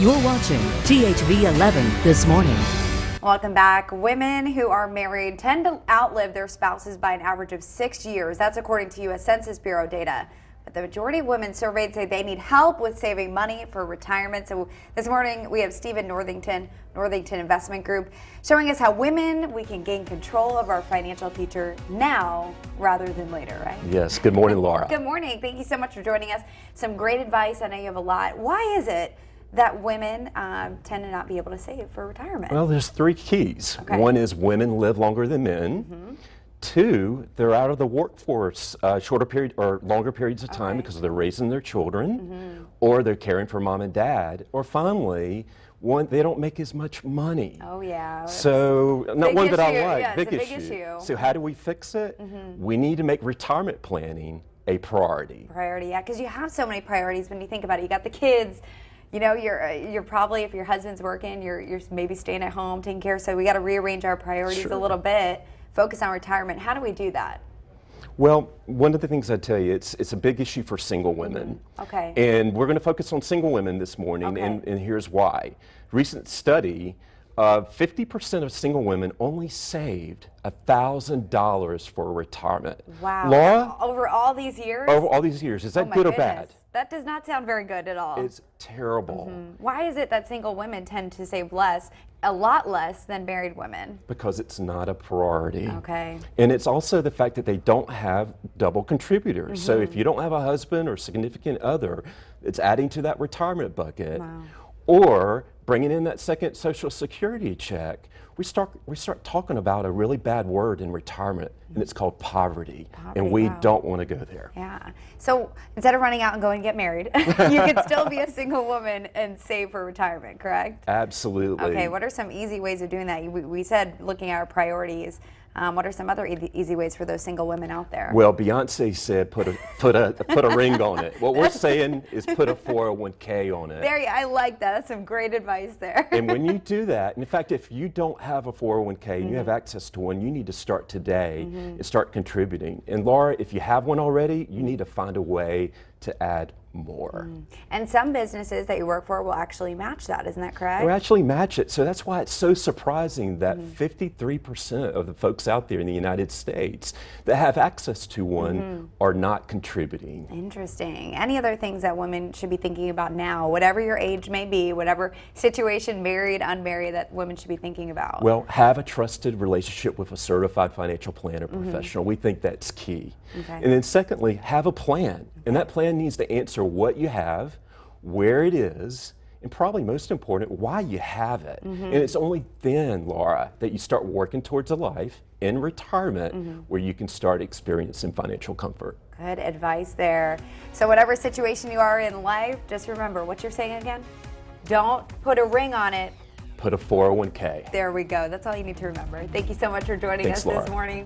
You're watching THV 11 This Morning. Welcome back. Women who are married tend to outlive their spouses by an average of 6 years. That's according to U.S. Census Bureau data. But the majority of women surveyed say they need help with saving money for retirement. So this morning we have Stephen Northington Investment Group, showing us how we can gain control of our financial future now rather than later, right? Yes. Good morning, Laura. Good morning. Thank you so much for joining us. Some great advice. I know you have a lot. Why is it that women tend to not be able to save for retirement? Well, there's three keys. Okay. One is women live longer than men. Mm-hmm. Two, they're out of the workforce shorter period or longer periods of time because they're raising their children, or they're caring for mom and dad. Or finally, they don't make as much money. Oh yeah. So not one that I like. Yeah, it's a big issue. So how do we fix it? We need to make retirement planning a priority. Priority, yeah, because you have so many priorities when you think about it. You got the kids. You know, you're probably, if your husband's working, you're maybe staying at home taking care. So we got to rearrange our priorities a little bit. Focus on retirement. How do we do that? Well, one of the things I tell you, it's a big issue for single women. Okay. And we're going to focus on single women this morning, and here's why. Recent study, 50% of single women only saved $1,000 for retirement. Wow. Laura? Over all these years? Over all these years. Is that good or bad? That does not sound very good at all. It's terrible. Why is it that single women tend to save less, a lot less than married women? Because it's not a priority. Okay. And it's also the fact that they don't have double contributors. So if you don't have a husband or significant other, it's adding to that retirement bucket. Wow. Or bringing in that second Social Security check, we start talking about a really bad word in retirement, and it's called poverty. And we don't want to go there. Yeah. So instead of running out and going to get married, you could still be a single woman and save for retirement, correct? Absolutely. Okay. What are some easy ways of doing that? We said looking at our priorities. What are some other easy ways for those single women out there? Well, Beyonce said put a ring on it. What we're saying is put a 401k on it. I like that. That's some great advice there. And when you do that, in fact, if you don't have a 401k and you have access to one, you need to start today and start contributing. And Laura, if you have one already, you need to find a way to add more. And some businesses that you work for will actually match that, isn't that correct? They actually match it. So that's why it's so surprising that 53% of the folks out there in the United States that have access to one are not contributing. Interesting. Any other things that women should be thinking about now, whatever your age may be, whatever situation, married, unmarried, that women should be thinking about? Well, have a trusted relationship with a certified financial planner professional. We think that's key. Okay. And then secondly, have a plan. And that plan needs to answer what you have, where it is, and probably most important, why you have it. And it's only then, Laura, that you start working towards a life in retirement where you can start experiencing financial comfort. Good advice there. So whatever situation you are in life, just remember what you're saying again. Don't put a ring on it. Put a 401k. There we go. That's all you need to remember. Thank you so much for joining us Laura. this morning.